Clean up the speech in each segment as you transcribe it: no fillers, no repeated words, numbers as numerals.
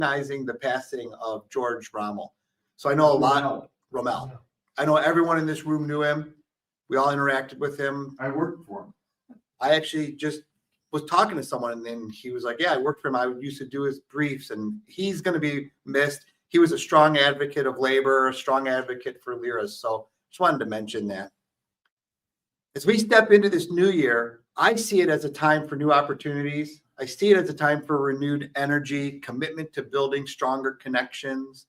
recognizing the passing of George Rommel. So I know a lot. Rommel. I know everyone in this room knew him. We all interacted with him. I worked for him. I actually just was talking to someone and then he was like, yeah, I worked for him. I used to do his briefs and he's going to be missed. He was a strong advocate of labor, a strong advocate for LERAs. So just wanted to mention that. As we step into this new year, I see it as a time for new opportunities. I see it as a time for renewed energy, commitment to building stronger connections.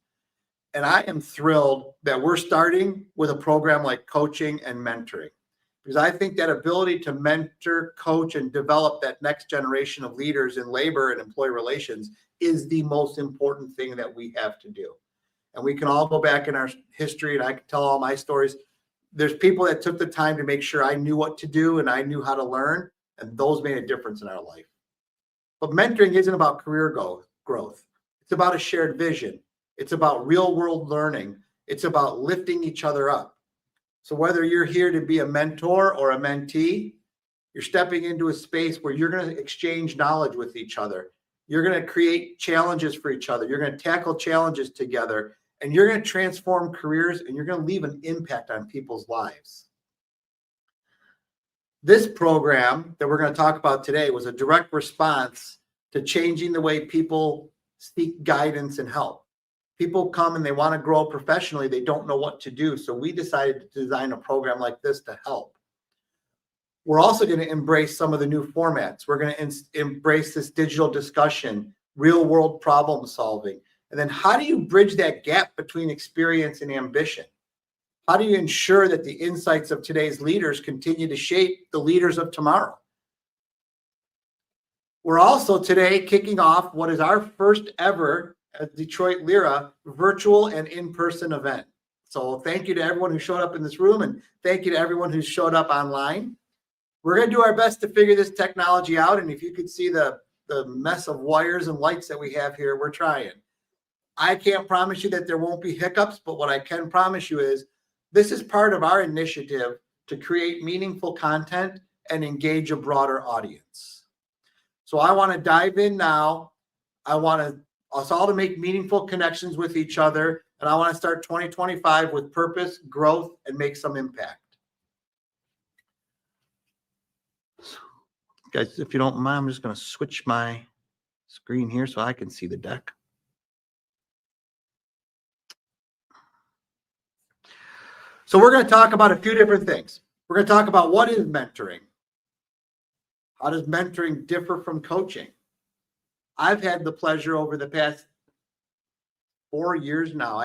And I am thrilled that we're starting with a program like coaching and mentoring, because I think that ability to mentor, coach, and develop that next generation of leaders in labor and employee relations is the most important thing that we have to do. And we can all go back in our history and I can tell all my stories. There's people that took the time to make sure I knew what to do and I knew how to learn, and those made a difference in our life. But mentoring isn't about career growth. It's about a shared vision. It's about real world learning. It's about lifting each other up. So whether you're here to be a mentor or a mentee, you're stepping into a space where you're going to exchange knowledge with each other. You're going to create challenges for each other. You're going to tackle challenges together, and you're going to transform careers, and you're going to leave an impact on people's lives. This program that we're going to talk about today was a direct response to changing the way people seek guidance and help. People come and they want to grow professionally. They don't know what to do. So we decided to design a program like this to help. We're also going to embrace some of the new formats. We're going to embrace this digital discussion, real world problem solving. And then how do you bridge that gap between experience and ambition? How do you ensure that the insights of today's leaders continue to shape the leaders of tomorrow? We're also today kicking off what is our first ever Detroit LERA virtual and in-person event. So thank you to everyone who showed up in this room, and thank you to everyone who showed up online. We're going to do our best to figure this technology out. And if you could see the mess of wires and lights that we have here, we're trying. I can't promise you that there won't be hiccups, but what I can promise you is this is part of our initiative to create meaningful content and engage a broader audience. So I want to dive in now. I want us all to make meaningful connections with each other. And I want to start 2025 with purpose, growth, and make some impact. Guys, if you don't mind, I'm just going to switch my screen here so I can see the deck. So we're going to talk about a few different things. We're going to talk about what is mentoring. How does mentoring differ from coaching? I've had the pleasure over the past 4 years now.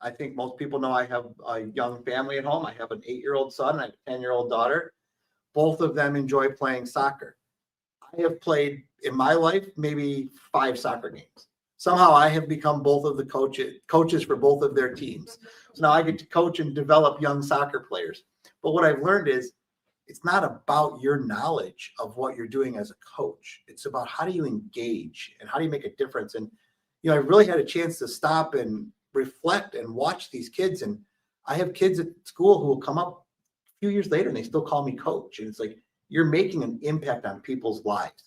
I think most people know I have a young family at home. I have an 8-year-old son and a 10-year-old daughter. Both of them enjoy playing soccer. I have played in my life maybe 5 soccer games. Somehow I have become both of the coaches for both of their teams. So now I get to coach and develop young soccer players. But what I've learned is it's not about your knowledge of what you're doing as a coach. It's about how do you engage and how do you make a difference. And, I really had a chance to stop and reflect and watch these kids. And I have kids at school who will come up a few years later and they still call me coach. And it's like, you're making an impact on people's lives.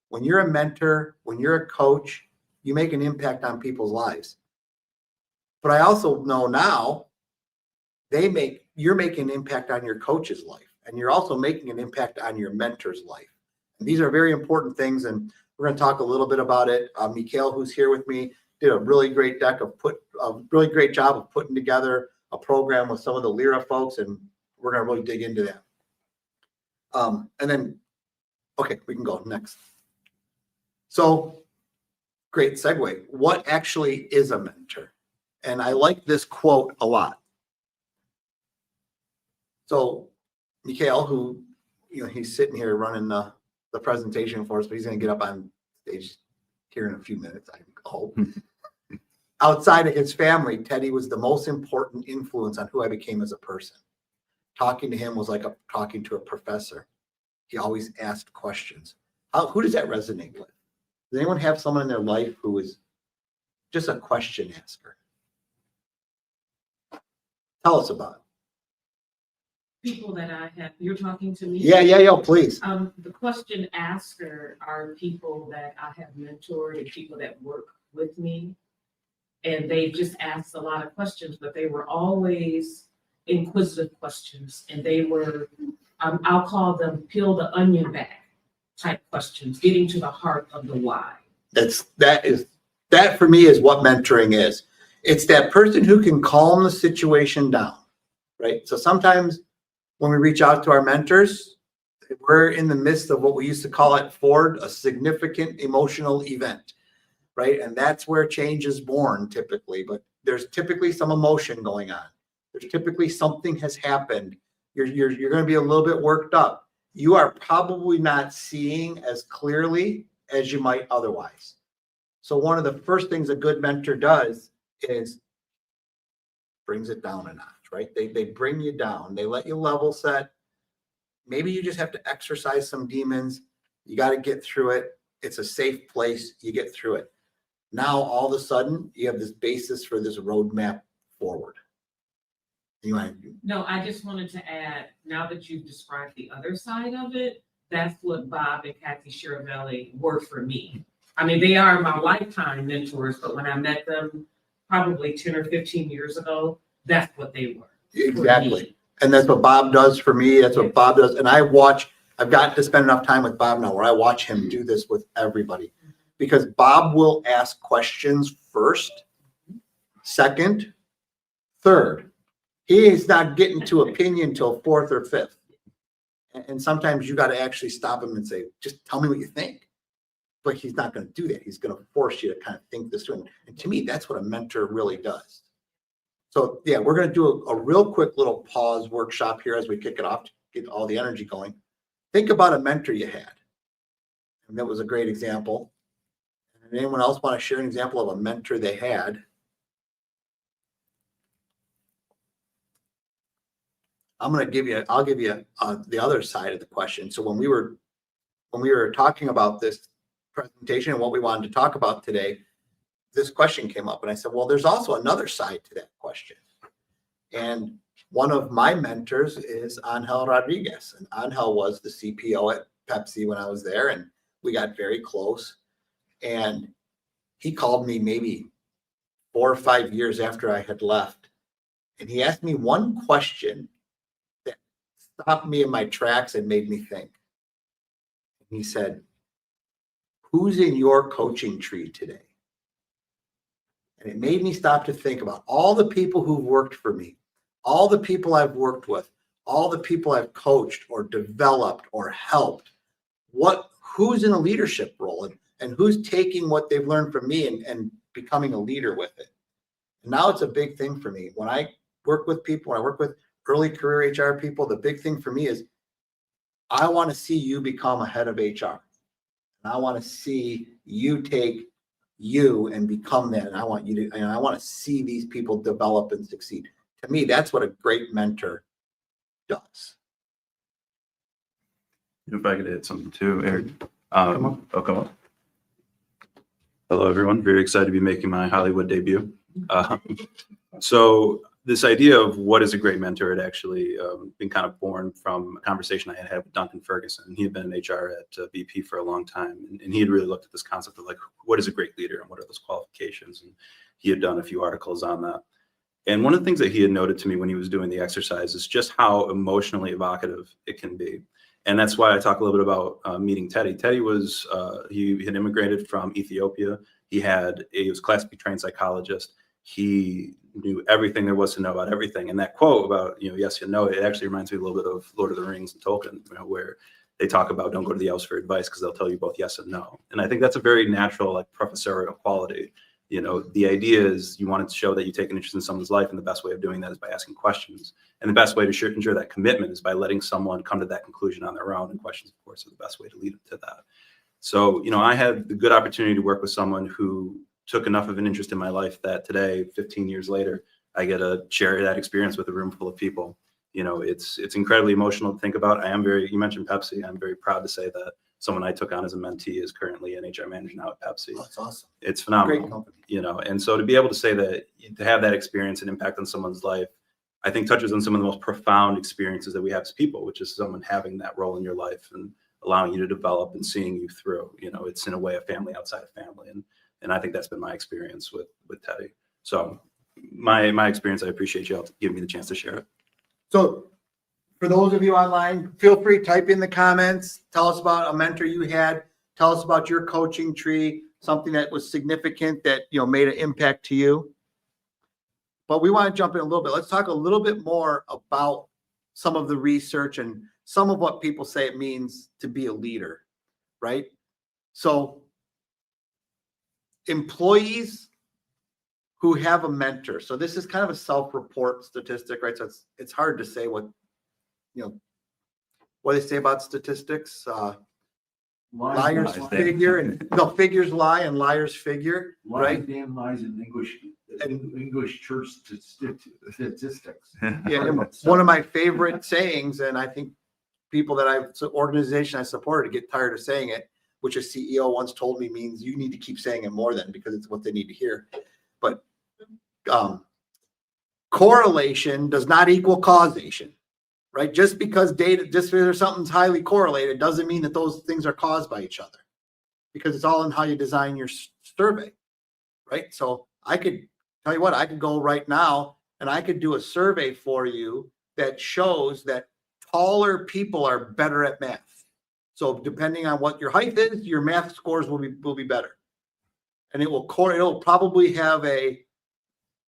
When you're a mentor, when you're a coach, you make an impact on people's lives. But I also know now you're making an impact on your coach's life, and you're also making an impact on your mentor's life. And these are very important things, and we're going to talk a little bit about it. Mikhail, who's here with me, did a really great job of putting together a program with some of the LERA folks, and we're going to really dig into that. And then, okay, we can go next. So, great segue. What actually is a mentor? And I like this quote a lot. So Mikhail, who, he's sitting here running the presentation for us, but he's going to get up on stage here in a few minutes, I hope. Outside of his family, Teddy was the most important influence on who I became as a person. Talking to him was like talking to a professor. He always asked questions. Who does that resonate with? Does anyone have someone in their life who is just a question asker? Tell us about it. People that I have, you're talking to me? Yeah, please. The question asker are people that I have mentored and people that work with me. And they just asked a lot of questions, but they were always inquisitive questions. And they were, I'll call them peel the onion back type questions, getting to the heart of the why. That for me is what mentoring is. It's that person who can calm the situation down, right? So sometimes when we reach out to our mentors, we're in the midst of what we used to call at Ford, a significant emotional event, right? And that's where change is born typically, but there's typically some emotion going on. There's typically something has happened. You're going to be a little bit worked up. You are probably not seeing as clearly as you might otherwise. So one of the first things a good mentor does is brings it down a notch, right? They bring you down. They let you level set. Maybe you just have to exercise some demons. You got to get through it. It's a safe place. You get through it. Now, all of a sudden, you have this basis for this roadmap forward. No, I just wanted to add, now that you've described the other side of it, that's what Bob and Kathy Chiravelli were for me. I mean, they are my lifetime mentors, but when I met them probably 10 or 15 years ago, that's what they were. Exactly. And that's what Bob does for me. That's what Bob does. And I've gotten to spend enough time with Bob now where I watch him do this with everybody. Because Bob will ask questions first, second, third. He is not getting to opinion till fourth or fifth. And sometimes you got to actually stop him and say, just tell me what you think. But he's not going to do that. He's going to force you to kind of think this through. And to me, that's what a mentor really does. So yeah, we're going to do a real quick little pause workshop here as we kick it off to get all the energy going. Think about a mentor you had. And that was a great example. And anyone else want to share an example of a mentor they had? I'll give you the other side of the question. So when we were talking about this presentation and what we wanted to talk about today, this question came up and I said, well, there's also another side to that question. And one of my mentors is Angel Rodriguez. And Angel was the CPO at Pepsi when I was there, and we got very close. And he called me maybe 4 or 5 years after I had left. And he asked me one question that stopped me in my tracks and made me think. He said, who's in your coaching tree today? And it made me stop to think about all the people who've worked for me, all the people I've worked with, all the people I've coached or developed or helped. Who's in a leadership role and who's taking what they've learned from me and becoming a leader with it. And now it's a big thing for me. When I work with people, when I work with early career HR people, the big thing for me is I want to see you become a head of HR. And I want to see you take you and become that. And I want you to, and I want to see these people develop and succeed. To me, that's what a great mentor does. If I could add something too, Eric. Come on. Come on. Hello, everyone. Very excited to be making my Hollywood debut. So this idea of what is a great mentor had actually been kind of born from a conversation I had with Duncan Ferguson. He had been in HR at BP for a long time, and he had really looked at this concept of like, what is a great leader and what are those qualifications? And he had done a few articles on that. And one of the things that he had noted to me when he was doing the exercise is just how emotionally evocative it can be. And that's why I talk a little bit about meeting Teddy. Teddy was, he had immigrated from Ethiopia. He was a Class B trained psychologist. He knew everything there was to know about everything. And that quote about, yes and no, it actually reminds me a little bit of Lord of the Rings and Tolkien, where they talk about don't go to the elves for advice because they'll tell you both yes and no. And I think that's a very natural, like professorial quality. The idea is you want to show that you take an interest in someone's life, and the best way of doing that is by asking questions. And the best way to ensure that commitment is by letting someone come to that conclusion on their own. And questions, of course, are the best way to lead them to that. So, I had the good opportunity to work with someone who took enough of an interest in my life that today, 15 years later, I get to share that experience with a room full of people. It's incredibly emotional to think about. You mentioned Pepsi. I'm very proud to say that someone I took on as a mentee is currently an HR manager now at Pepsi. Oh, that's awesome. It's phenomenal. Great company. And so to be able to say that, to have that experience and impact on someone's life, I think touches on some of the most profound experiences that we have as people, which is someone having that role in your life and allowing you to develop and seeing you through. It's in a way a family outside of family. And I think that's been my experience with Teddy. So my experience, I appreciate you all giving me the chance to share it. So for those of you online, feel free to type in the comments. Tell us about a mentor you had. Tell us about your coaching tree, something that was significant that, made an impact to you. But we want to jump in a little bit. Let's talk a little bit more about some of the research and some of what people say it means to be a leader, right? So employees who have a mentor. So this is kind of a self-report statistic, right? So it's hard to say what they say about statistics. Liars figure and figures lie and liars figure, right? Damn lies in English church statistics. Yeah, and one of my favorite sayings, and I think people organization I supported get tired of saying it, which a CEO once told me means you need to keep saying it more than because it's what they need to hear. But correlation does not equal causation. Right? Just because something's highly correlated doesn't mean that those things are caused by each other, because it's all in how you design your survey, right? So I could tell you what, I could go right now and I could do a survey for you that shows that taller people are better at math. So depending on what your height is, your math scores will be better. And it'll probably have a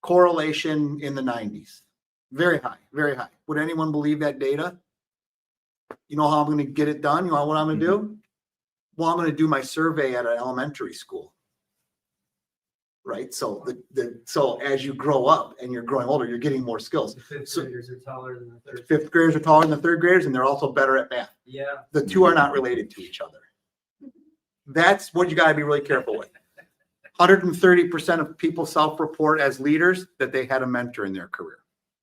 correlation in the 90s. Very high, very high. Would anyone believe that data? You know how I'm going to get it done? You know what I'm going to do? Well, I'm going to do my survey at an elementary school. Right? So so as you grow up and you're growing older, you're getting more skills. The fifth graders are taller than the third. Fifth graders are taller than the third graders, and they're also better at math. Yeah. The two are not related to each other. That's what you got to be really careful with. 130% of people self-report as leaders that they had a mentor in their career.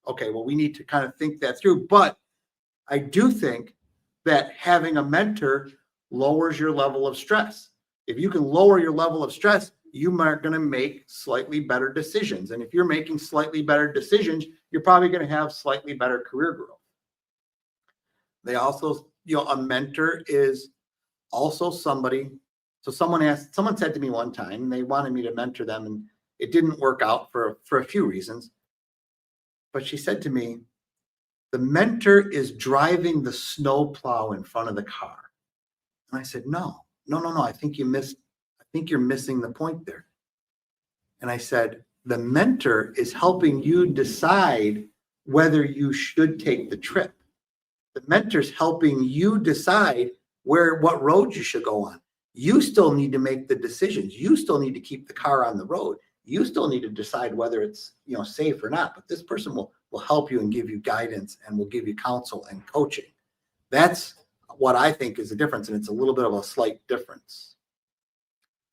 Okay, well, we need to kind of think that through. But I do think that having a mentor lowers your level of stress. If you can lower your level of stress, you are going to make slightly better decisions. And if you're making slightly better decisions, you're probably going to have slightly better career growth. They also, a mentor is also somebody. So someone said to me one time, they wanted me to mentor them, and it didn't work out for a few reasons. But she said to me, the mentor is driving the snowplow in front of the car. And I said, no. I think you're missing the point there. And I said, the mentor is helping you decide whether you should take the trip. The mentor's helping you decide what road you should go on. You still need to make the decisions. You still need to keep the car on the road. You still need to decide whether it's safe or not. But this person will help you and give you guidance and will give you counsel and coaching. That's what I think is the difference, and it's a little bit of a slight difference.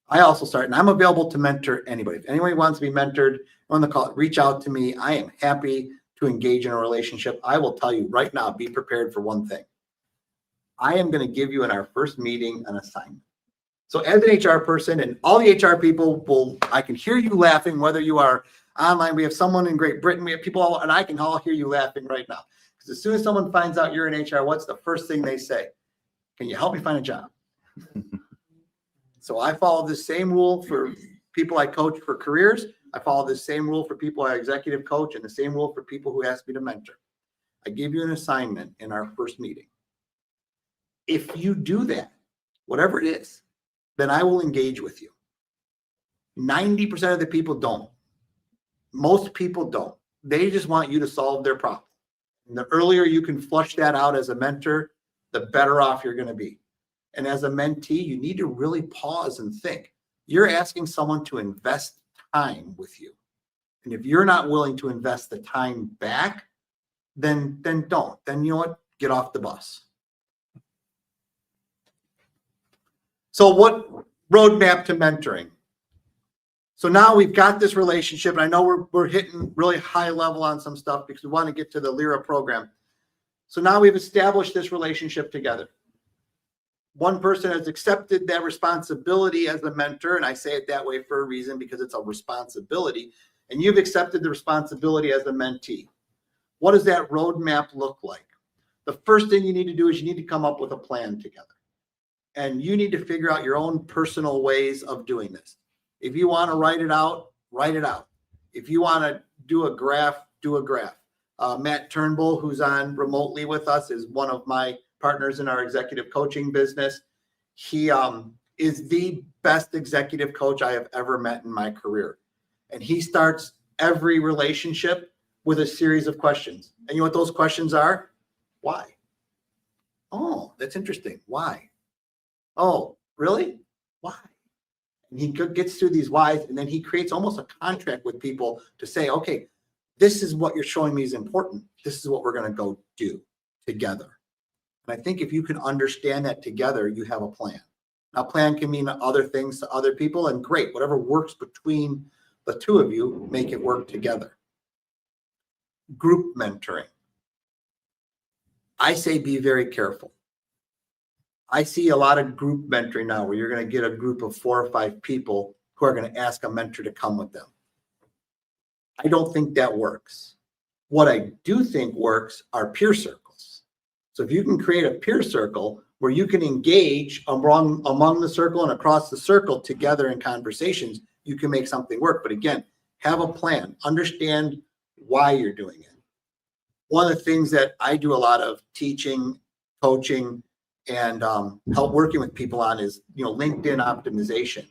I also and I'm available to mentor anybody. If anybody wants to be mentored on the call, reach out to me. I am happy to engage in a relationship. I will tell you right now, be prepared for one thing. I am going to give you in our first meeting an assignment. So as an HR person, and all the HR people I can hear you laughing, whether you are online. We have someone in Great Britain. We have people all, and I can all hear you laughing right now. Because as soon as someone finds out you're in HR, what's the first thing they say? Can you help me find a job? So I follow the same rule for people I coach for careers. I follow the same rule for people I executive coach, and the same rule for people who ask me to mentor. I give you an assignment in our first meeting. If you do that, whatever it is, then I will engage with you. 90% of the people don't. Most people don't. They just want you to solve their problem. And the earlier you can flush that out as a mentor, the better off you're going to be. And as a mentee, you need to really pause and think. You're asking someone to invest time with you. And if you're not willing to invest the time back, then don't. Then you know what? Get off the bus. So what roadmap to mentoring? So now we've got this relationship, and I know we're hitting really high level on some stuff because we want to get to the LERA program. So now we've established this relationship together. One person has accepted that responsibility as a mentor, and I say it that way for a reason because it's a responsibility, and you've accepted the responsibility as a mentee. What does that roadmap look like? The first thing you need to do is you need to come up with a plan together. And you need to figure out your own personal ways of doing this. If you want to write it out, write it out. If you want to do a graph, do a graph. Matt Turnbull, who's on remotely with us, is one of my partners in our executive coaching business. He is the best executive coach I have ever met in my career. And he starts every relationship with a series of questions. And you know what those questions are? Why? Oh, that's interesting. Why? Oh, really? Why? And he gets through these whys, and then he creates almost a contract with people to say, okay, this is what you're showing me is important. This is what we're going to go do together. And I think if you can understand that together, you have a plan. Now, plan can mean other things to other people, and great, whatever works between the two of you, make it work together. Group mentoring. I say be very careful. I see a lot of group mentoring now where you're going to get a group of 4 or 5 people who are going to ask a mentor to come with them. I don't think that works. What I do think works are peer circles. So if you can create a peer circle where you can engage among the circle and across the circle together in conversations, you can make something work. But again, have a plan, understand why you're doing it. One of the things that I do a lot of teaching, coaching, and help working with people on is, LinkedIn optimization.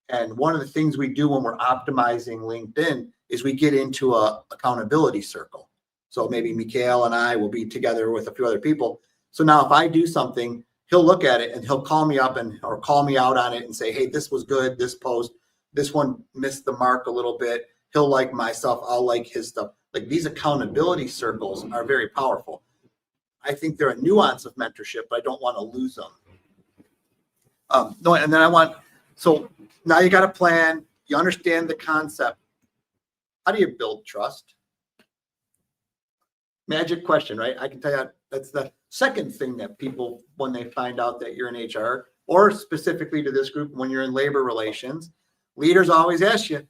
And one of the things we do when we're optimizing LinkedIn is we get into a accountability circle. So maybe Mikhail and I will be together with a few other people. So now if I do something, he'll look at it and he'll call me up or call me out on it and say, hey, this was good, this post, this one missed the mark a little bit. He'll like my stuff, I'll like his stuff. Like, these accountability circles are very powerful. I think they're a nuance of mentorship, but I don't want to lose them. So now you got a plan, you understand the concept. How do you build trust? Magic question, right? I can tell you that's the second thing that people, when they find out that you're in HR, or specifically to this group, when you're in labor relations, leaders always ask you,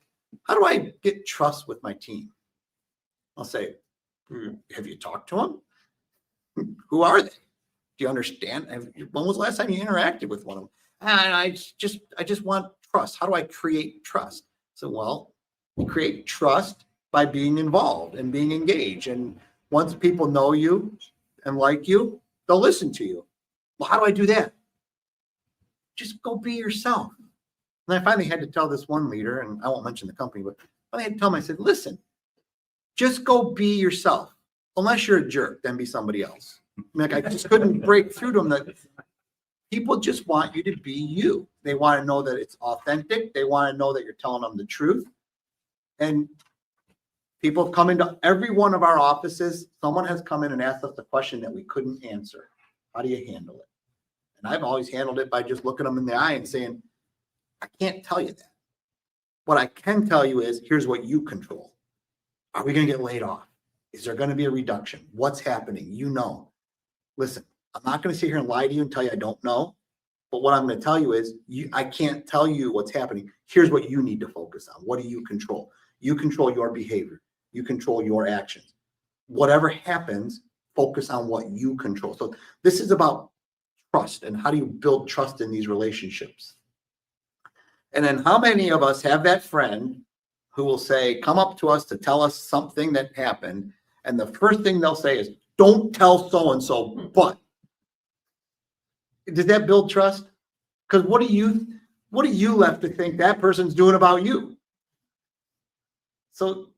how do I get trust with my team? I'll say, have you talked to them? Who are they? Do you understand? When was the last time you interacted with one of them? And I just want trust. How do I create trust? So, well, you create trust by being involved and being engaged. And once people know you and like you, they'll listen to you. Well, how do I do that? Just go be yourself. And I finally had to tell this one leader, and I won't mention the company, but I had to tell him, I said, listen, just go be yourself. Unless you're a jerk, then be somebody else. I just couldn't break through to them that people just want you to be you. They want to know that it's authentic. They want to know that you're telling them the truth. And people have come into every one of our offices. Someone has come in and asked us the question that we couldn't answer. How do you handle it? And I've always handled it by just looking them in the eye and saying, I can't tell you that. What I can tell you is, here's what you control. Are we going to get laid off? Is there going to be a reduction? What's happening? Listen, I'm not going to sit here and lie to you and tell you I don't know. But what I'm going to tell you is, I can't tell you what's happening. Here's what you need to focus on. What do you control? You control your behavior. You control your actions. Whatever happens, focus on what you control. So this is about trust, and how do you build trust in these relationships? And then how many of us have that friend who will say, come up to us to tell us something that happened, and the first thing they'll say is, don't tell so-and-so, but. Does that build trust? Because what are you left to think that person's doing about you? So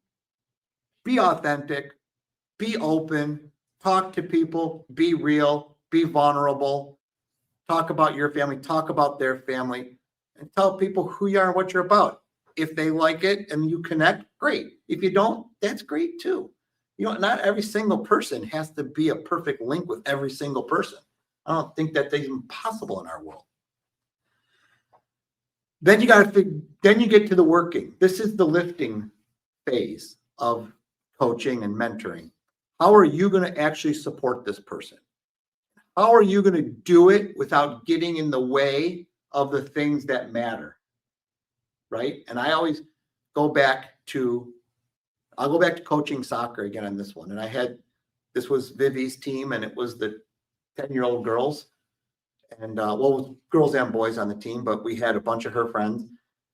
be authentic, be open, talk to people, be real, be vulnerable, talk about your family, talk about their family, and tell people who you are and what you're about. If they like it and you connect, great. If you don't, that's great too. Not every single person has to be a perfect link with every single person. I don't think that's even possible in our world. Then you get to the working. This is the lifting phase of coaching and mentoring. How are you going to actually support this person? How are you going to do it without getting in the way of the things that matter? Right? And I always go back to coaching soccer again on this one. And this was Vivi's team, and it was the 10-year-old girls, and girls and boys on the team, but we had a bunch of her friends.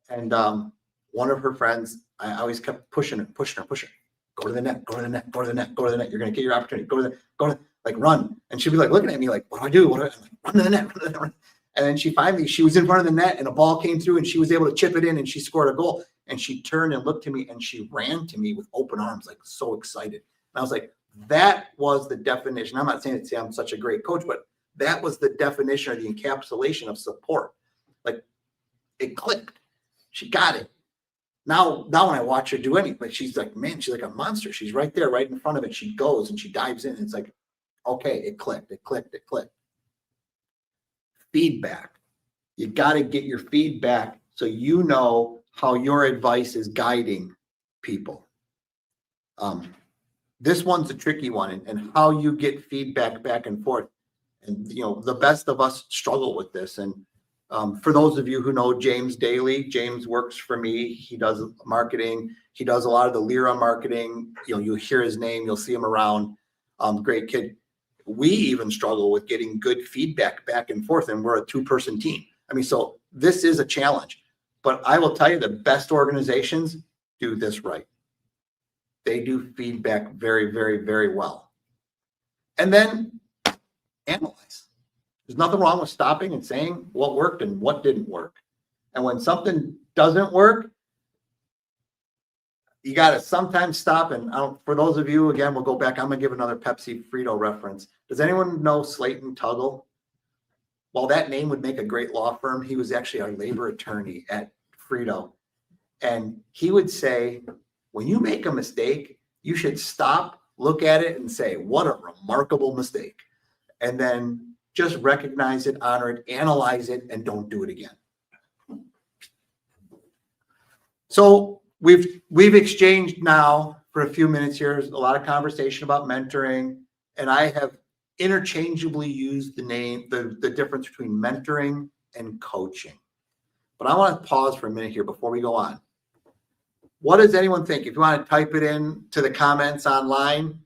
And one of her friends, I always kept pushing her. Go to the net, go to the net, go to the net, go to the net. You're going to get your opportunity. Like run. And she'd be like looking at me like, what do I do? I'm like, run to the net, run to the net. And then she was in front of the net and a ball came through and she was able to chip it in and she scored a goal. And she turned and looked to me and she ran to me with open arms, like so excited. And I was like, that was the definition. I'm not saying that I'm such a great coach, but that was the definition or the encapsulation of support. Like it clicked. She got it. Now when I watch her do anything, like she's like, man, she's like a monster. She's right there, right in front of it. She goes and she dives in. And it's like, okay, it clicked. Feedback. You got to get your feedback so you know how your advice is guiding people. This one's a tricky one, and how you get feedback back and forth. And the best of us struggle with this. And for those of you who know James Daly, James works for me. He does marketing. He does a lot of the LERA marketing. You'll hear his name. You'll see him around. Great kid. We even struggle with getting good feedback back and forth, and we're a 2-person team. I mean, so this is a challenge. But I will tell you, the best organizations do this right. They do feedback very, very, very well. And then analyze. There's nothing wrong with stopping and saying what worked and what didn't work. And when something doesn't work, you got to sometimes stop. And for those of you, again, we'll go back. I'm going to give another Pepsi Frito reference. Does anyone know Slayton Tuggle? While that name would make a great law firm, he was actually our labor attorney at Frito. And he would say, when you make a mistake, you should stop, look at it, and say, what a remarkable mistake. And then just recognize it, honor it, analyze it, and don't do it again. So we've exchanged now for a few minutes here. There's a lot of conversation about mentoring, and I have interchangeably used the difference between mentoring and coaching. But I want to pause for a minute here before we go on. What does anyone think? If you want to type it in to the comments online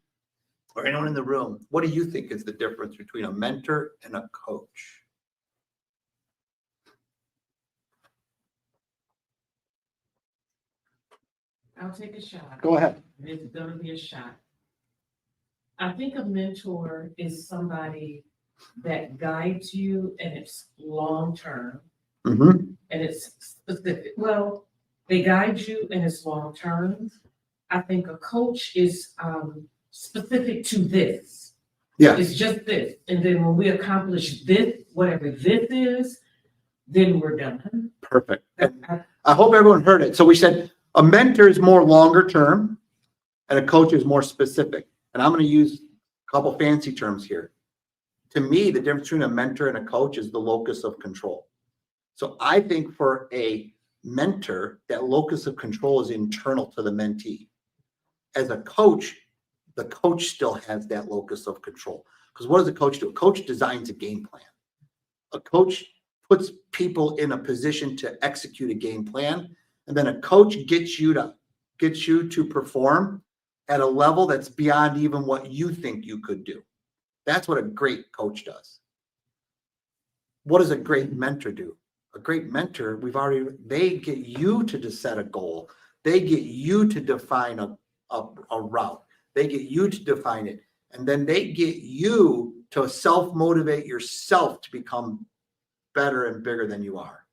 or anyone in the room, what do you think is the difference between a mentor and a coach? I'll take a shot. Go ahead. It's gonna be a shot. I think a mentor is somebody that guides you and it's long-term Mm-hmm. and it's specific. Well, they guide you and it's long-term. I think a coach is specific to this. Yeah. It's just this. And then when we accomplish this, whatever this is, then we're done. Perfect. I hope everyone heard it. So we said a mentor is more longer term and a coach is more specific. And I'm going to use a couple fancy terms here. To me, the difference between a mentor and a coach is the locus of control. So I think for a mentor, that locus of control is internal to the mentee. As a coach, the coach still has that locus of control. Because what does a coach do? A coach designs a game plan. A coach puts people in a position to execute a game plan. And then a coach gets you to perform at a level that's beyond even what you think you could do. That's what a great coach does. What does a great mentor do? A great mentor, they get you to set a goal. They get you to define a route. They get you to define it. And then they get you to self-motivate yourself to become better and bigger than you are.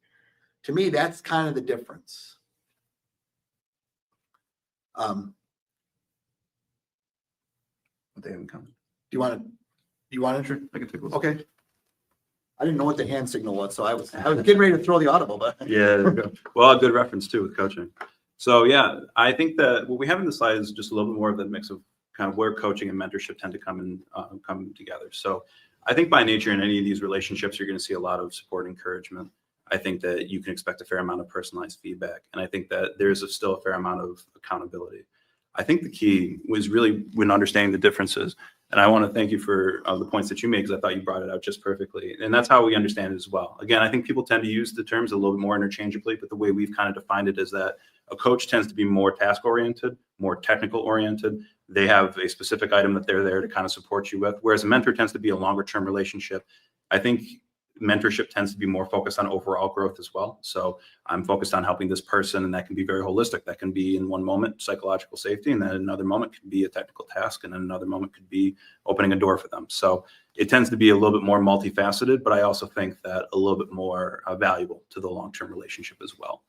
To me, that's kind of the difference. They haven't come. Do you want to? I can take a look. Okay. I didn't know what the hand signal was, so I was getting ready to throw the audible, but Yeah, there we go. Well, a good reference too with coaching. So yeah, I think that what we have in the slide is just a little bit more of the mix of kind of where coaching and mentorship tend to come together. So I think by nature in any of these relationships, you're going to see a lot of support and encouragement. I think that you can expect a fair amount of personalized feedback. And I think that there's still a fair amount of accountability. I think the key was really when understanding the differences. And I want to thank you for the points that you made, because I thought you brought it out just perfectly. And that's how we understand it as well. Again, I think people tend to use the terms a little bit more interchangeably, but the way we've kind of defined it is that a coach tends to be more task-oriented, more technical-oriented. They have a specific item that they're there to kind of support you with, whereas a mentor tends to be a longer-term relationship. I think mentorship tends to be more focused on overall growth as well. So I'm focused on helping this person, and that can be very holistic. That can be in one moment psychological safety, and then another moment could be a technical task, and then another moment could be opening a door for them. So it tends to be a little bit more multifaceted, but I also think that a little bit more valuable to the long-term relationship as well.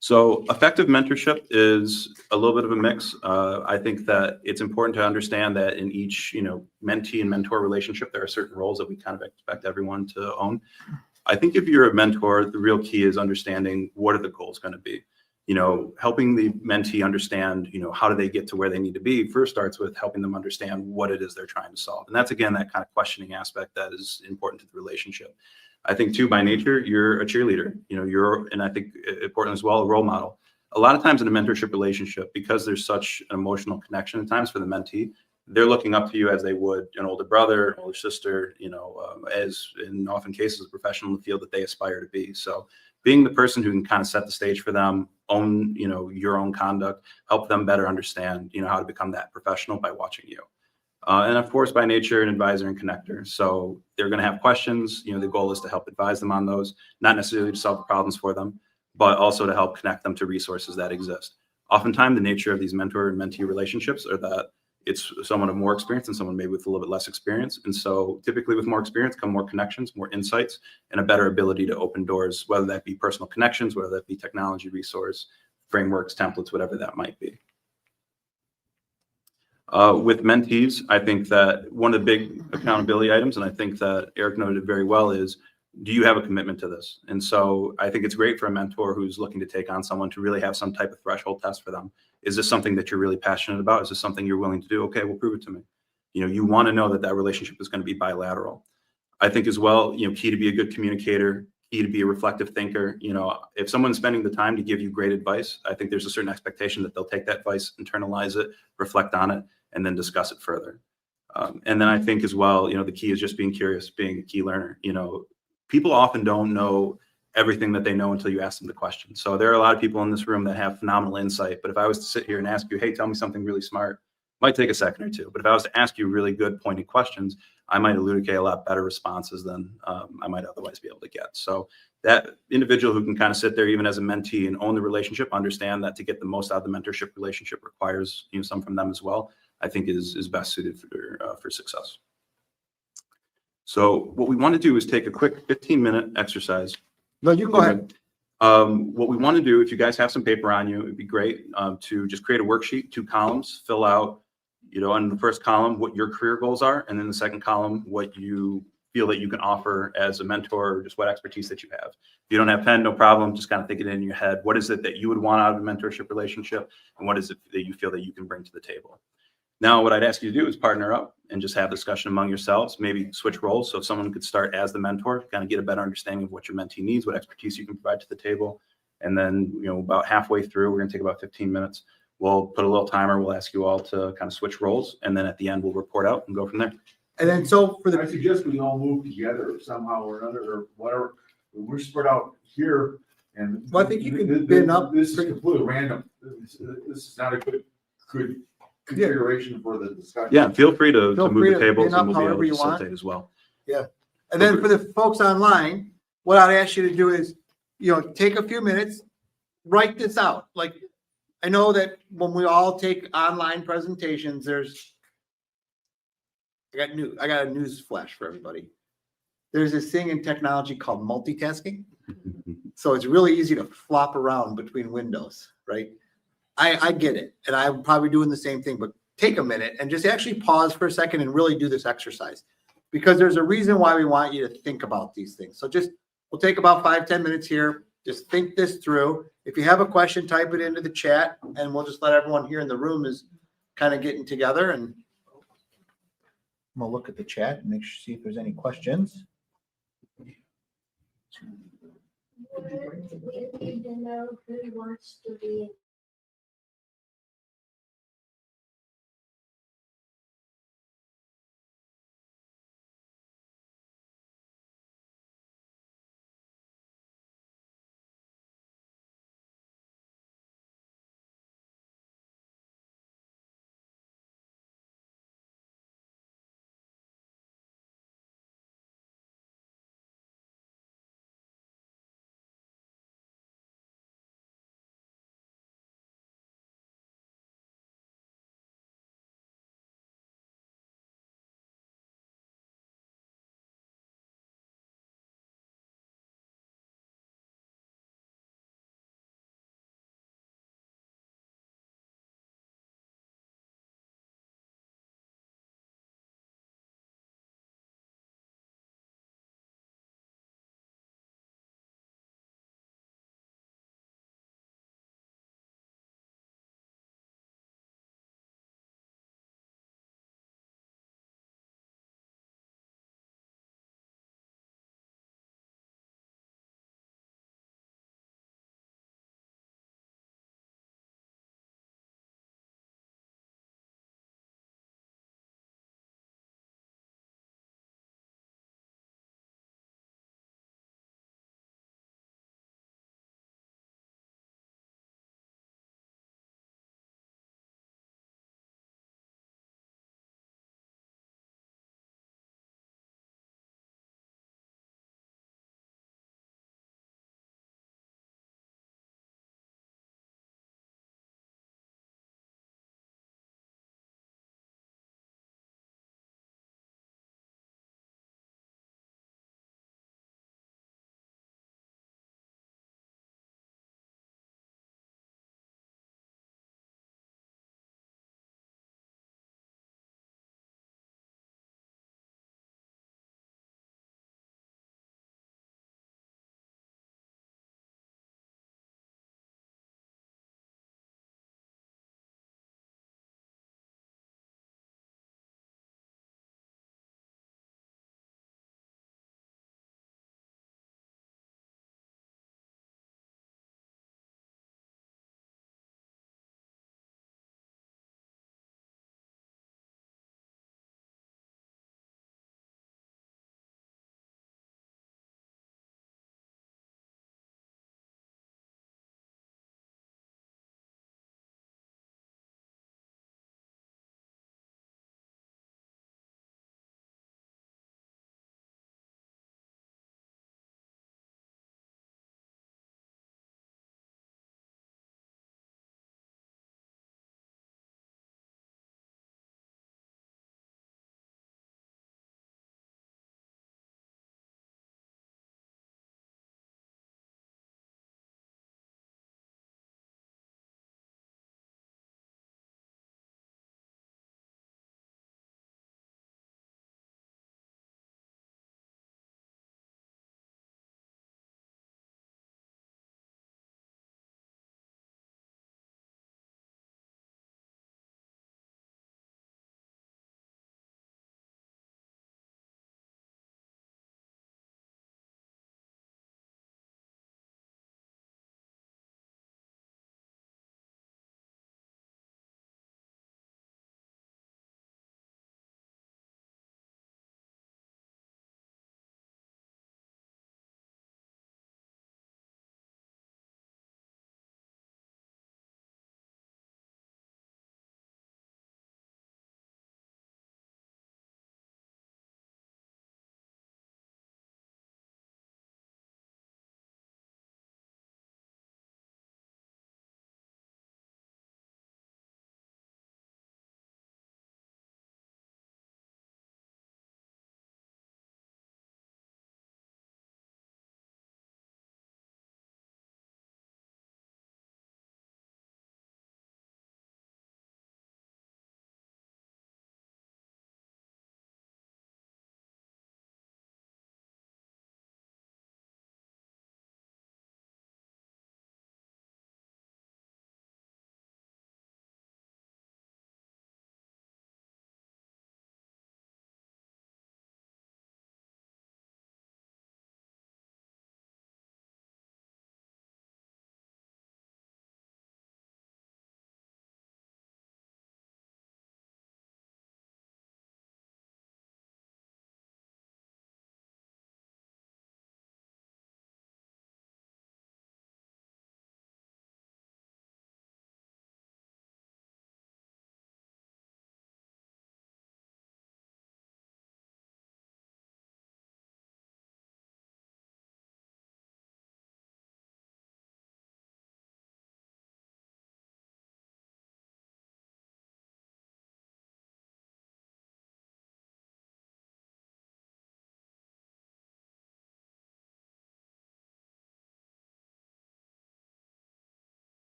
So effective mentorship is a little bit of a mix. I think that it's important to understand that in each, mentee and mentor relationship, there are certain roles that we kind of expect everyone to own. I think if you're a mentor, the real key is understanding what are the goals going to be. Helping the mentee understand, how do they get to where they need to be first starts with helping them understand what it is they're trying to solve. And that's, again, that kind of questioning aspect that is important to the relationship. I think too, by nature, you're a cheerleader, and I think important as well, a role model. A lot of times in a mentorship relationship, because there's such an emotional connection at times for the mentee, they're looking up to you as they would an older brother, an older sister, as in often cases, a professional in the field that they aspire to be. So being the person who can kind of set the stage for them, own, your own conduct, help them better understand, how to become that professional by watching you. And of course, by nature, an advisor and connector. So they're going to have questions. The goal is to help advise them on those, not necessarily to solve the problems for them, but also to help connect them to resources that exist. Oftentimes, the nature of these mentor and mentee relationships are that it's someone of more experience and someone maybe with a little bit less experience. And so typically with more experience come more connections, more insights, and a better ability to open doors, whether that be personal connections, whether that be technology resource, frameworks, templates, whatever that might be. With mentees, I think that one of the big accountability items, and I think that Eric noted it very well, is do you have a commitment to this? And so I think it's great for a mentor who's looking to take on someone to really have some type of threshold test for them. Is this something that you're really passionate about? Is this something you're willing to do? Okay, well, prove it to me. You want to know that that relationship is going to be bilateral. I think as well, key to be a good communicator, key to be a reflective thinker. If someone's spending the time to give you great advice, I think there's a certain expectation that they'll take that advice, internalize it, reflect on it, and then discuss it further. And then I think as well, the key is just being curious, being a key learner. People often don't know everything that they know until you ask them the question. So there are a lot of people in this room that have phenomenal insight, but if I was to sit here and ask you, hey, tell me something really smart, it might take a second or two. But if I was to ask you really good pointed questions, I might elucidate a lot better responses than I might otherwise be able to get. So that individual who can kind of sit there even as a mentee and own the relationship, understand that to get the most out of the mentorship relationship requires some from them as well, I think is best suited for success. So what we want to do is take a quick 15-minute exercise. No, you can go ahead. What we want to do, if you guys have some paper on you, it'd be great to just create a worksheet, 2 columns, fill out, in the first column, what your career goals are, and then the second column, what you feel that you can offer as a mentor, or just what expertise that you have. If you don't have pen, no problem. Just kind of think it in your head. What is it that you would want out of a mentorship relationship, and what is it that you feel that you can bring to the table? Now, what I'd ask you to do is partner up and just have discussion among yourselves, maybe switch roles. So if someone could start as the mentor, kind of get a better understanding of what your mentee needs, what expertise you can provide to the table. And then, about halfway through, we're going to take about 15 minutes. We'll put a little timer. We'll ask you all to kind of switch roles. And then at the end, we'll report out and go from there. And then so for I the, suggest we all move together somehow or another, or whatever. We're spread out here, and Well, I think you can bin up This is pretty- completely random. This is not a good configuration for the discussion. Yeah, feel free to Feel move free the to tables bin up and we'll be able however to you want. facilitate as well. and then for the folks online, what I'd ask you to do is, take a few minutes, write this out. Like, I know that when we all take online presentations, I got a news flash for everybody. There's this thing in technology called multitasking. So it's really easy to flop around between windows, right? I get it. And I'm probably doing the same thing, but take a minute and just actually pause for a second and really do this exercise, because there's a reason why we want you to think about these things. So we'll take about 5-10 minutes here. Just think this through. If you have a question, type it into the chat, and we'll just let everyone here in the room is kind of getting together, and we'll look at the chat and see if there's any questions. We need to know who wants to be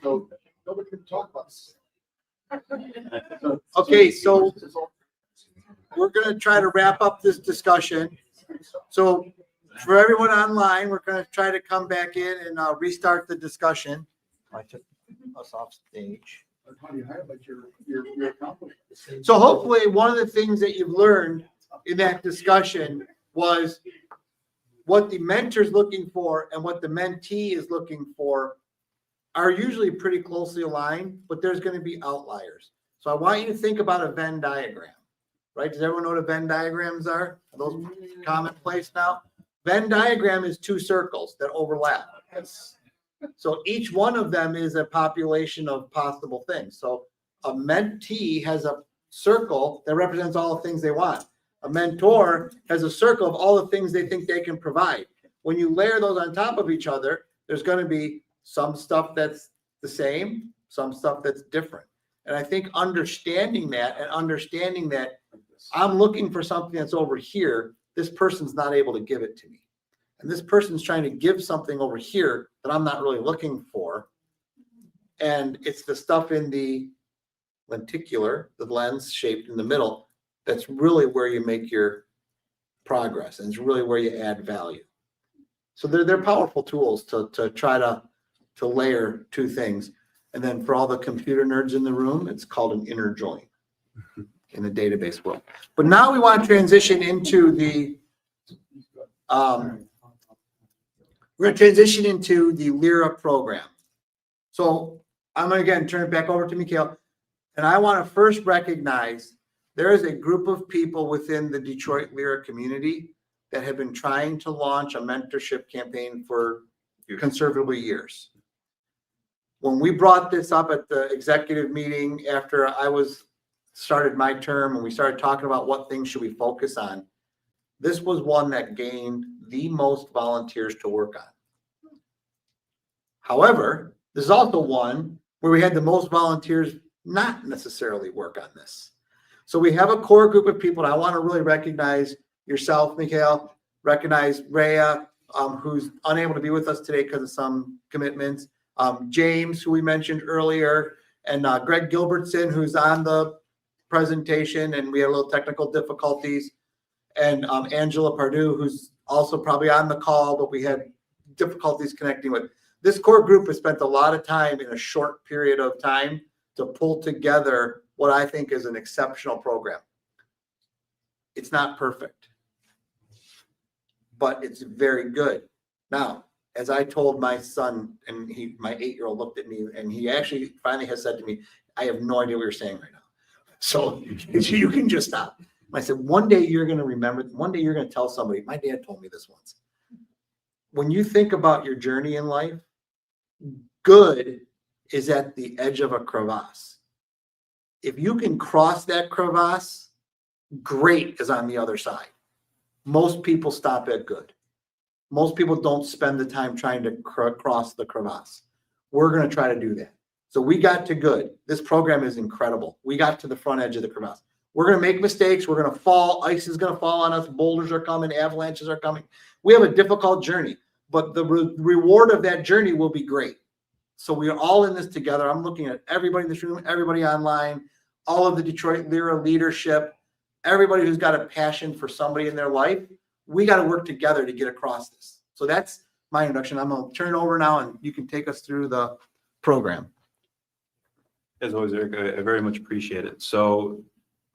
So nobody can talk about this. Okay, so we're gonna try to wrap up this discussion. So for everyone online, we're gonna try to come back in and restart the discussion. I took us off stage. How do you highlight your accomplishments? So hopefully, one of the things that you've learned in that discussion was what the mentor's looking for and what the mentee is looking for are usually pretty closely aligned, but there's going to be outliers. So I want you to think about a Venn diagram, right? Does everyone know what a Venn diagrams are? Are those commonplace now? Venn diagram is two circles that overlap. So each one of them is a population of possible things. So a mentee has a circle that represents all the things they want. A mentor has a circle of all the things they think they can provide. When you layer those on top of each other, there's going to be some stuff that's the same, some stuff that's different. And I think understanding that and understanding that I'm looking for something that's over here, this person's not able to give it to me. And this person's trying to give something over here that I'm not really looking for. And it's the stuff in the lenticular, the lens shaped in the middle, that's really where you make your progress. And it's really where you add value. So they're powerful tools to try to layer two things. And then for all the computer nerds in the room, it's called an inner join in the database world. But now we want to transition into the we're going to transition into the LERA program. So I'm going to again turn it back over to Mikhail. And I want to first recognize there is a group of people within the Detroit LERA community that have been trying to launch a mentorship campaign for conservatively years. When we brought this up at the executive meeting after I started my term and we started talking about what things should we focus on, this was one that gained the most volunteers to work on. However, this is also one where we had the most volunteers not necessarily work on this. So we have a core group of people, and I want to really recognize yourself, Mikhail, recognize Rhea, who's unable to be with us today because of some commitments, James, who we mentioned earlier, and Greg Gilbertson, who's on the presentation, and we had a little technical difficulties, and Angela Pardue, who's also probably on the call, but we had difficulties connecting with. This core group has spent a lot of time in a short period of time to pull together what I think is an exceptional program. It's not perfect, but it's very good. Now, as I told my son, and my 8-year-old looked at me, and he actually finally has said to me, I have no idea what you're saying right now. So you can just stop. I said, one day you're going to remember, one day you're going to tell somebody, my dad told me this once. When you think about your journey in life, good is at the edge of a crevasse. If you can cross that crevasse, great is on the other side. Most people stop at good. Most people don't spend the time trying to cross the crevasse. We're going to try to do that. So we got to good. This program is incredible. We got to the front edge of the crevasse. We're going to make mistakes. We're going to fall. Ice is going to fall on us. Boulders are coming. Avalanches are coming. We have a difficult journey, but the reward of that journey will be great. So we are all in this together. I'm looking at everybody in this room, everybody online, all of the Detroit LERA leadership, everybody who's got a passion for somebody in their life. We got to work together to get across this. So that's my introduction. I'm going to turn it over now, and you can take us through the program. As always, Eric, I very much appreciate it. So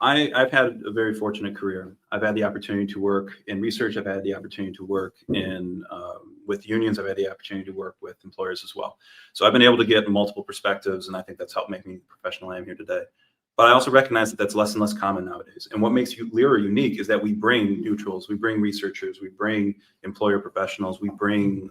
I've had a very fortunate career. I've had the opportunity to work in research. I've had the opportunity to work in with unions. I've had the opportunity to work with employers as well. So I've been able to get multiple perspectives, and I think that's helped make me the professional I am here today. But I also recognize that that's less and less common nowadays. And what makes LERA unique is that we bring neutrals, we bring researchers, we bring employer professionals, we bring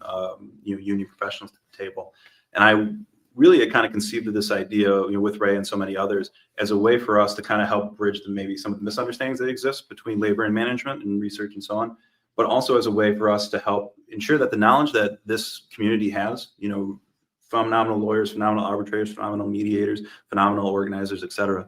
union professionals to the table. And I really kind of conceived of this idea, with Ray and so many others, as a way for us to kind of help bridge maybe some of the misunderstandings that exist between labor and management and research and so on, but also as a way for us to help ensure that the knowledge that this community has, phenomenal lawyers, phenomenal arbitrators, phenomenal mediators, phenomenal organizers, et cetera,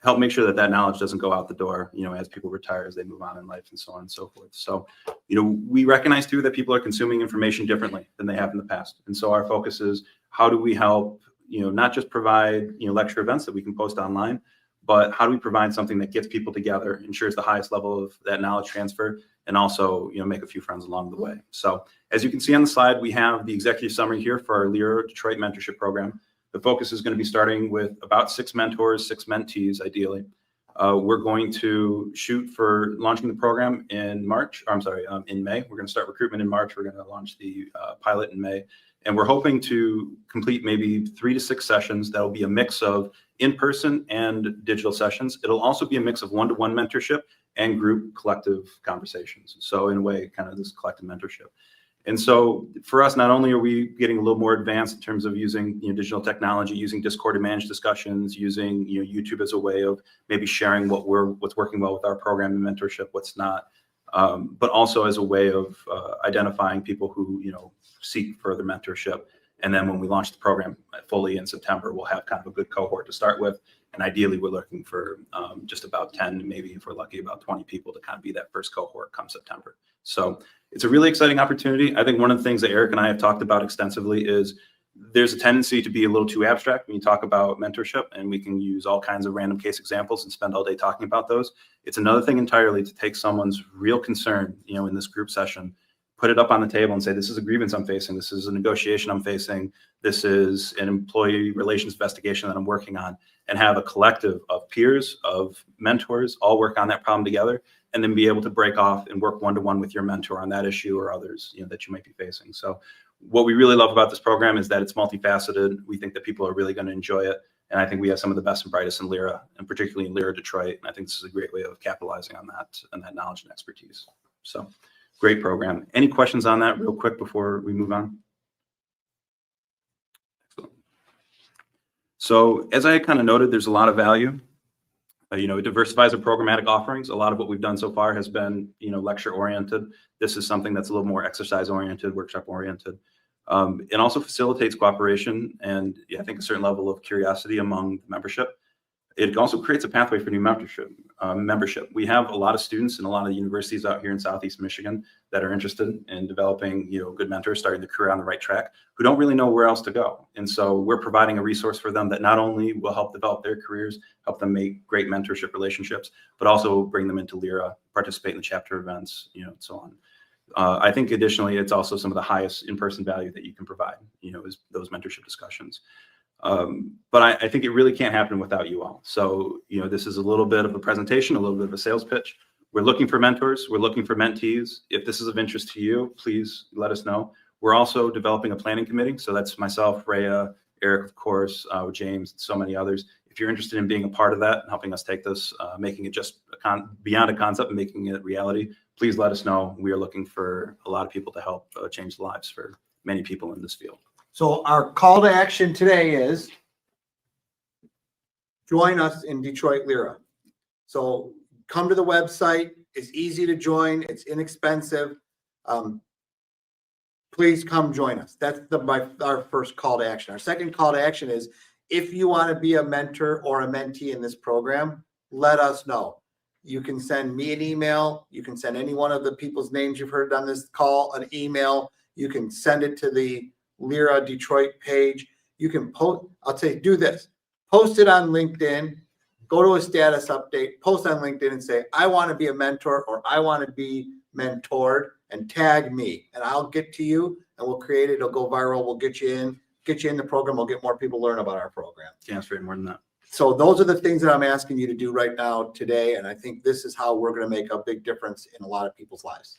help make sure that that knowledge doesn't go out the door, as people retire, as they move on in life and so on and so forth. So, we recognize too that people are consuming information differently than they have in the past. And so our focus is, how do we help not just provide, lecture events that we can post online, but how do we provide something that gets people together, ensures the highest level of that knowledge transfer, and also, make a few friends along the way. So as you can see on the slide, we have the executive summary here for our LERA Detroit mentorship program. The focus is going to be starting with about 6 mentors, 6 mentees, ideally. We're going to shoot for launching the program in May. We're going to start recruitment in March. We're going to launch the pilot in May. And we're hoping to complete maybe 3 to 6 sessions. That'll be a mix of in-person and digital sessions. It'll also be a mix of one-to-one mentorship and group collective conversations. So in a way, kind of this collective mentorship. And so for us, not only are we getting a little more advanced in terms of using digital technology, using Discord to manage discussions, using YouTube as a way of maybe sharing what's working well with our program and mentorship, what's not, but also as a way of identifying people who seek further mentorship. And then when we launch the program fully in September, we'll have kind of a good cohort to start with. And ideally, we're looking for just about 10, maybe if we're lucky, about 20 people to kind of be that first cohort come September. So it's a really exciting opportunity. I think one of the things that Eric and I have talked about extensively is there's a tendency to be a little too abstract when you talk about mentorship, and we can use all kinds of random case examples and spend all day talking about those. It's another thing entirely to take someone's real concern, in this group session, put it up on the table and say, this is a grievance I'm facing. This is a negotiation I'm facing. This is an employee relations investigation that I'm working on, and have a collective of peers, of mentors, all work on that problem together, and then be able to break off and work one-to-one with your mentor on that issue or others, that you might be facing. So what we really love about this program is that it's multifaceted. We think that people are really going to enjoy it. And I think we have some of the best and brightest in LERA, and particularly in LERA Detroit. And I think this is a great way of capitalizing on that and that knowledge and expertise. So great program. Any questions on that real quick before we move on? Excellent. So as I kind of noted, there's a lot of value. It diversifies our programmatic offerings. A lot of what we've done so far has been, lecture oriented. This is something that's a little more exercise oriented, workshop oriented. It also facilitates cooperation and I think a certain level of curiosity among the membership. It also creates a pathway for new membership. We have a lot of students in a lot of universities out here in Southeast Michigan that are interested in developing, good mentors, starting their career on the right track, who don't really know where else to go. And so we're providing a resource for them that not only will help develop their careers, help them make great mentorship relationships, but also bring them into LERA, participate in the chapter events, and so on. I think additionally, it's also some of the highest in-person value that you can provide, is those mentorship discussions. But I think it really can't happen without you all. So, this is a little bit of a presentation, a little bit of a sales pitch. We're looking for mentors. We're looking for mentees. If this is of interest to you, please let us know. We're also developing a planning committee. So that's myself, Rhea, Eric, of course, James, and so many others. If you're interested in being a part of that and helping us take this, making it just beyond a concept and making it reality, please let us know. We are looking for a lot of people to help change the lives for many people in this field. So our call to action today is join us in Detroit LERA. So come to the website. It's easy to join. It's inexpensive. Please come join us. That's our first call to action. Our second call to action is if you want to be a mentor or a mentee in this program, let us know. You can send me an email. You can send any one of the people's names you've heard on this call an email. You can send it to the LERA Detroit page. You can post, I'll say, do this. Post it on LinkedIn, go to a status update, post on LinkedIn and say, I want to be a mentor or I want to be mentored, and tag me and I'll get to you and we'll create it. It'll go viral. We'll get you in the program. We'll get more people to learn about our program. Can't ask for more than that. So those are the things that I'm asking you to do right now today. And I think this is how we're going to make a big difference in a lot of people's lives.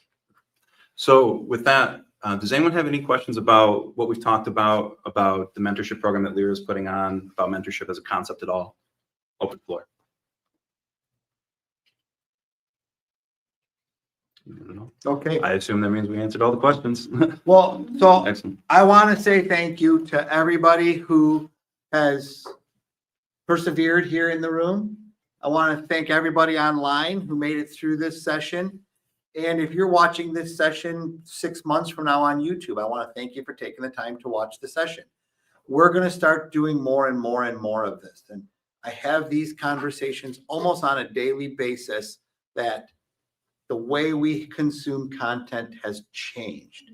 So with that, does anyone have any questions about what we've talked about the mentorship program that LERA is putting on, about mentorship as a concept at all? Open floor. Okay. I assume that means we answered all the questions. Well, so Excellent. I want to say thank you to everybody who has persevered here in the room. I want to thank everybody online who made it through this session. And if you're watching this session 6 months from now on YouTube, I want to thank you for taking the time to watch the session. We're going to start doing more and more and more of this. And I have these conversations almost on a daily basis that the way we consume content has changed.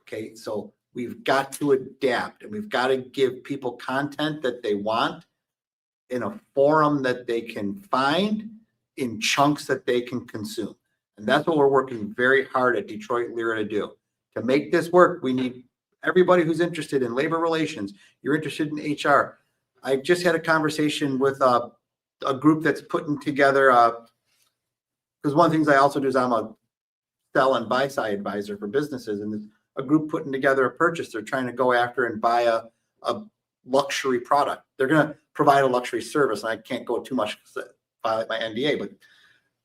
Okay, so We've got to adapt, and we've got to give people content that they want in a forum that they can find, in chunks that they can consume. And that's what we're working very hard at Detroit LERA to do. To make this work, we need everybody who's interested in labor relations. You're interested in HR. I just had a conversation with a group that's putting together, because one of the things I also do is I'm a sell and buy side advisor for businesses, and there's a group putting together a purchase. They're trying to go after and buy a luxury product. They're going to provide a luxury service, and I can't go too much because I violate my NDA, but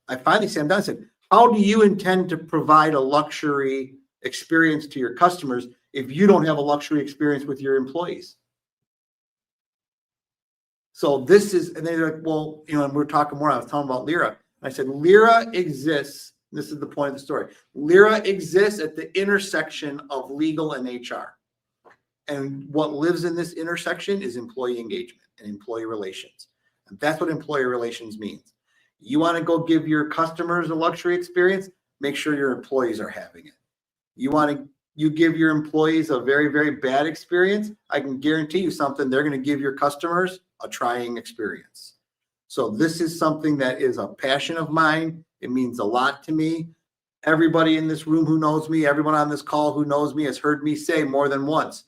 I finally sat down and said, how do you intend to provide a luxury experience to your customers if you don't have a luxury experience with your employees? So this is, and they're like, well, you know, and we're talking more, I was talking about LERA. And I said, LERA exists. This is the point of the story. LERA exists at the intersection of legal and HR. And what lives in this intersection is employee engagement and employee relations. And that's what employee relations means. You want to go give your customers a luxury experience, make sure your employees are having it. You give your employees a very, very bad experience, I can guarantee you something, they're going to give your customers a trying experience. So this is something that is a passion of mine. It means a lot to me. Everybody in this room who knows me, everyone on this call who knows me has heard me say more than once,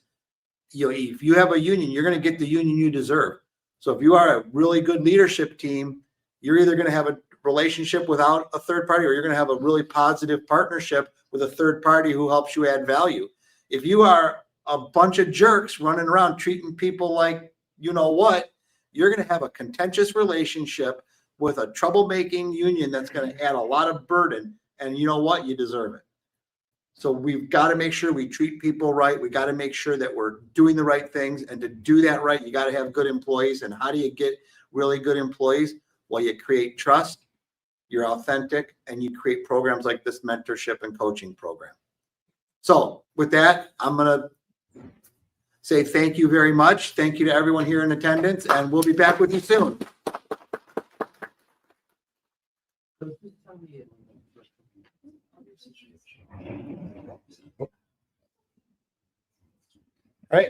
you know, if you have a union, you're going to get the union you deserve. So if you are a really good leadership team, you're either going to have a relationship without a third party, or you're going to have a really positive partnership with a third party who helps you add value. If you are a bunch of jerks running around treating people like you know what, you're going to have a contentious relationship with a troublemaking union that's going to add a lot of burden. And you know what? You deserve it. So we've got to make sure we treat people right. We got to make sure that we're doing the right things. And to do that right, you got to have good employees. And how do you get really good employees? Well, you create trust, you're authentic, and you create programs like this mentorship and coaching program. So with that, I'm going to say thank you very much. Thank you to everyone here in attendance, and we'll be back with you soon. So just tell me